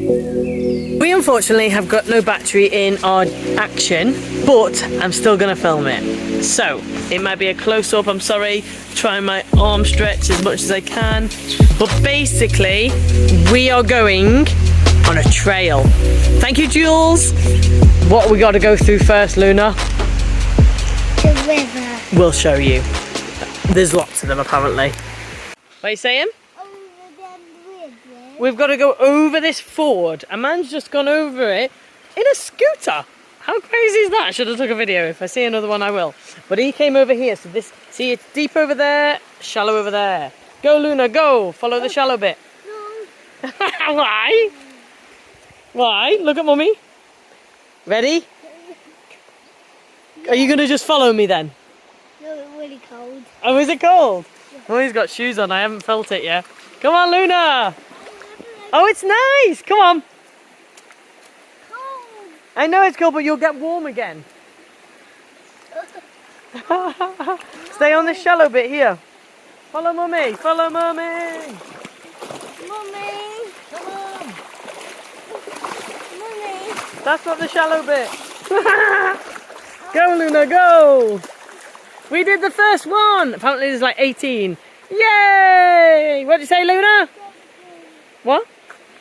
We unfortunately have got no battery in our action, but I'm still going to film it. So, it might be a close-up, I'm sorry, trying my arm stretch as much as I can. But basically, we are going on a trail. Thank you, Jules. What we got to go through first, Luna? The river. We'll show you. There's lots of them, apparently. What are you saying? We've got to go over this ford. A man's just gone over it in a scooter. How crazy is that? I should have took a video. If I see another one, I will. But he came over here. So this, see, it's deep over there, shallow over there. Go, Luna, go. Follow the shallow bit. No. Why? Why? Look at Mummy. Ready? Are you going to just follow me then? No, it's really cold. Oh, is it cold? Yeah. Mummy's got shoes on. I haven't felt it yet. Come on, Luna. Oh, it's nice. Come on. Cold. I know it's cold, but you'll get warm again. Stay on this shallow bit here. Follow Mummy. Follow Mummy. Mummy. Come on. Mummy. That's not the shallow bit. Go, Luna, go. We did the first one. Apparently there's like 18. Yay! What did you say, Luna? What?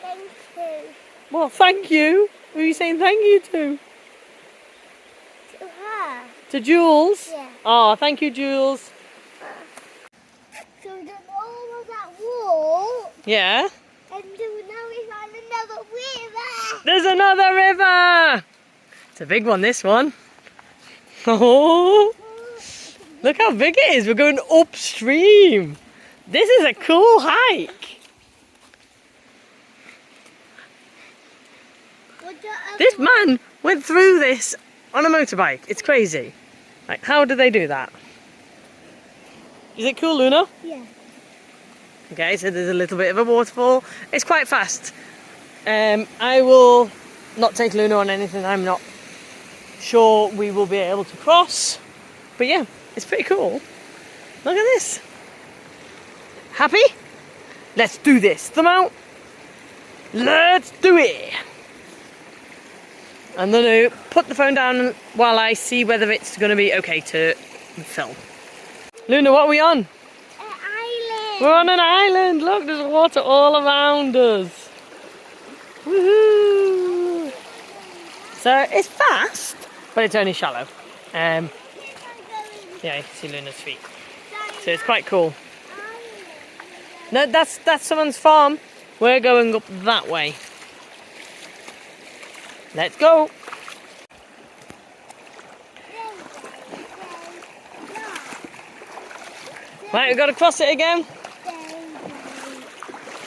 Thank you. Well, thank you. Who are you saying thank you to? To her. To Jules? Yeah. Oh, thank you, Jules. So we've done all of that wall, Yeah? and so now we found another river. There's another river! It's a big one, this one. Oh, look how big it is. We're going upstream. This is a cool hike. This man went through this on a motorbike. It's crazy. Like, how do they do that? Is it cool, Luna? Yeah. Okay, so there's a little bit of a waterfall. It's quite fast. I will not take Luna on anything I'm not sure we will be able to cross. But yeah, it's pretty cool. Look at this. Happy? Let's do this. Thumb out. Let's do it. I'm going to put the phone down while I see whether it's going to be okay to film. Luna, what are we on? An island. We're on an island. Look, there's water all around us. Woohoo! So it's fast, but it's only shallow. Yeah, you can see Luna's feet. So it's quite cool. No, that's someone's farm. We're going up that way. Let's go. Right, we've got to cross it again.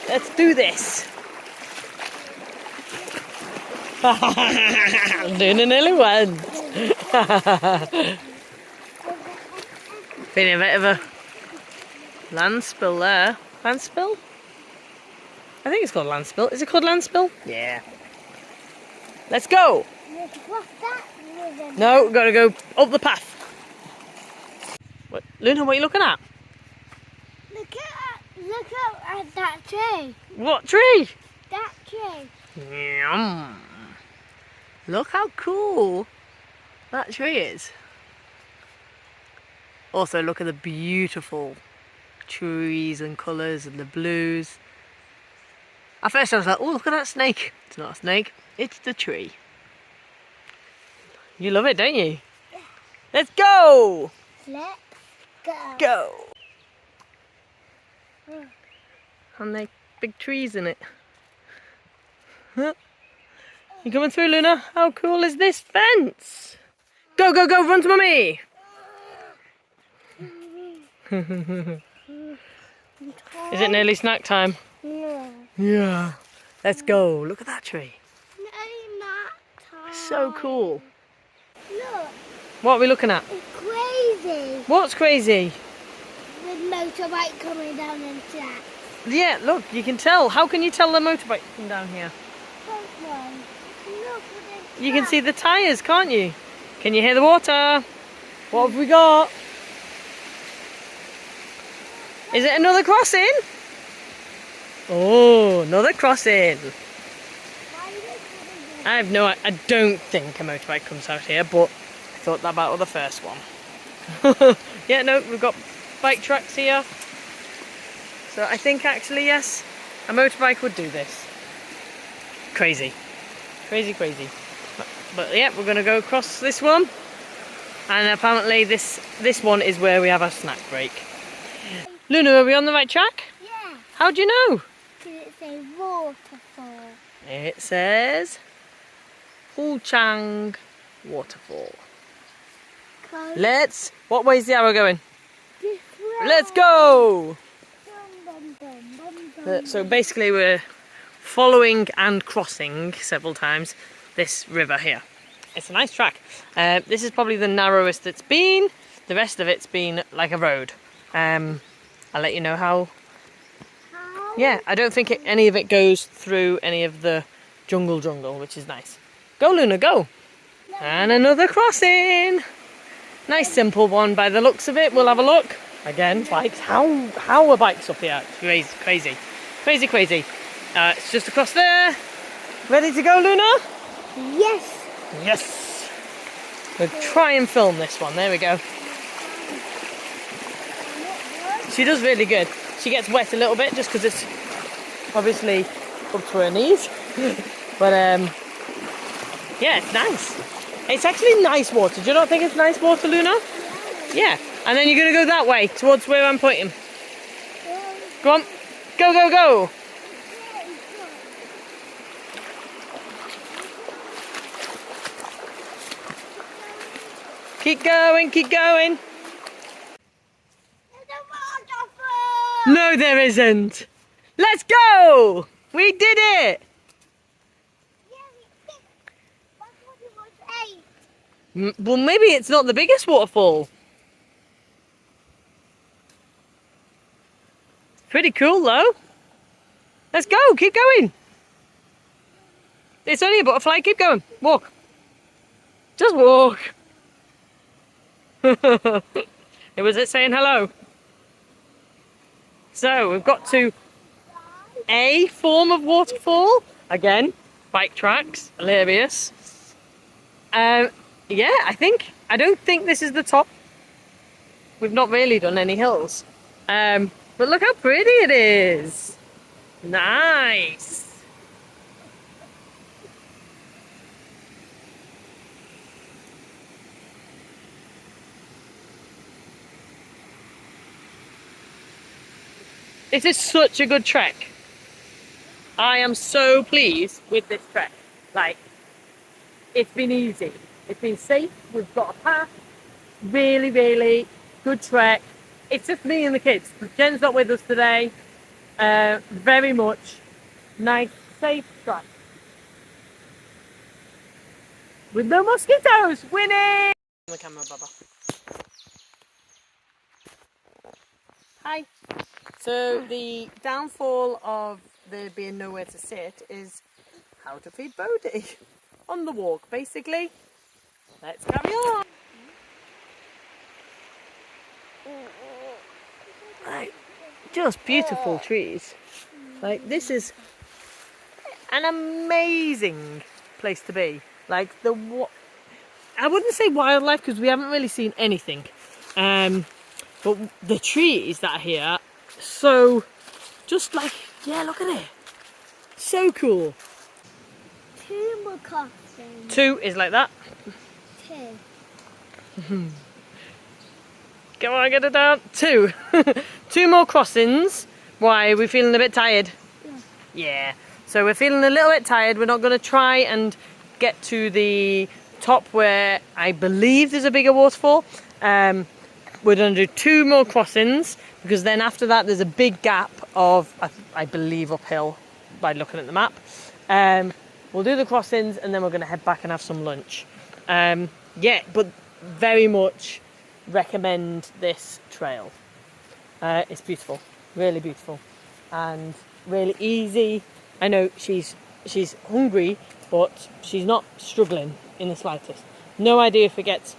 Let's do this. Luna nearly went. Been a bit of a land spill there. Land spill? I think it's called land spill. Is it called land spill? Yeah. Let's go. No, we've got to go up the path. What, Luna, what are you looking at? Look at that tree. What tree? That tree. Yum. Look how cool that tree is. Also, look at the beautiful trees and colours and the blues. At first I was like, oh, look at that snake. It's not a snake, it's the tree. You love it, don't you? Yeah. Let's go! Let's go. Go! And they big trees in it. Huh? You coming through, Luna? How cool is this fence? Go, go, go, run to Mummy! Is it nearly snack time? No. Yeah. Let's go. Look at that tree. No, not time. So cool. Look, What are we looking at? it's crazy. What's crazy? The motorbike coming down the track. Yeah, look, you can tell. How can you tell the motorbike from down here? First one. Look at the You can see the tyres, can't you? Can you hear the water? What have we got? Is it another crossing? Oh, another crossing. I don't think a motorbike comes out here, but I thought that about the first one. Yeah, no, we've got bike tracks here. So I think actually, yes, a motorbike would do this. Crazy. Crazy, crazy. But yeah, we're going to go across this one. And apparently this one is where we have our snack break. Luna, are we on the right track? Yeah. How do you know? Because it's a waterfall. It says Hua Chang Waterfall. What way is the arrow going? This way. Let's go! Dum, dum, dum, dum, So basically we're following and crossing several times this river here. It's a nice track. This is probably the narrowest it's been. The rest of it's been like a road. I'll let you know how. Yeah, I don't think any of it goes through any of the jungle, which is nice. Go, Luna, go! And another crossing! Nice simple one by the looks of it. We'll have a look. Again, bikes. How are bikes up here? Crazy, crazy. Crazy, crazy. It's just across there. Ready to go, Luna? Yes. Yes! We'll try and film this one. There we go. She does really good. She gets wet a little bit just because it's obviously up to her knees. But yeah, it's nice. It's actually nice water. Do you not think it's nice water, Luna? Yeah. And then you're going to go that way towards where I'm pointing. Go on. Go, go, go. Keep going, keep going. There's a waterfall. No, there isn't. Let's go. We did it. Yeah, we did. That's what it was 8. Well, maybe it's not the biggest waterfall. Pretty cool though. Let's go, keep going. It's only a butterfly, keep going. Walk. Just walk. Was it saying hello? So we've got to a form of waterfall. Again, bike tracks, hilarious. Yeah, I don't think this is the top. We've not really done any hills. But look how pretty it is. Nice. This is such a good trek. I am so pleased with this trek. Like, it's been easy. It's been safe. We've got a path. Really, really good trek. It's just me and the kids. Jen's not with us today. Very much nice, safe trek. With no mosquitoes. Winning! The camera, Baba. Hi. So the downfall of there being nowhere to sit is how to feed Bodhi on the walk, basically. Let's carry on. Right. Just beautiful trees. Like, this is an amazing place to be. Like, I wouldn't say wildlife because we haven't really seen anything. But the trees that are here, so just like, yeah, look at it. So cool. 2 more crossings. 2 is like that. 2. Go on, get it down. 2. 2 more crossings. Why, are we feeling a bit tired? Yeah. Yeah. So we're feeling a little bit tired. We're not going to try and get to the top where I believe there's a bigger waterfall. We're going to do 2 more crossings because then after that there's a big gap of, I believe, uphill by looking at the map. We'll do the crossings and then we're going to head back and have some lunch. Yeah, but very much recommend this trail. It's beautiful, really beautiful and really easy. I know she's hungry, but she's not struggling in the slightest. No idea if it gets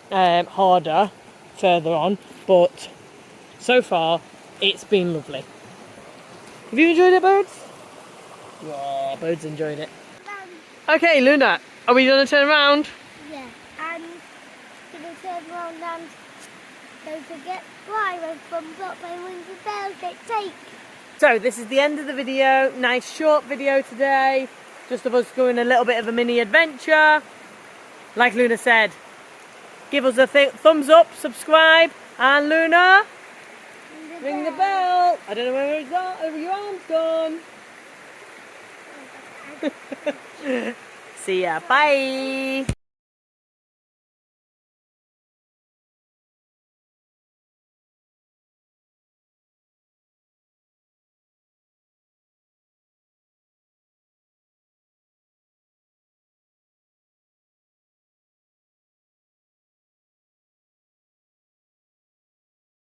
harder further on, but so far it's been lovely. Have you enjoyed it, Birds? Yeah, Birds enjoyed it. Okay, Luna, are we going to turn around? Yeah, and gonna turn around and don't forget my thumbs up and ring the bell, get take. So this is the end of the video. Nice short video today. Just of us going a little bit of a mini adventure. Like Luna said, give us a thumbs up, subscribe, and Luna, ring the bell. I don't know where it's gone, where your arm's gone. See ya, bye.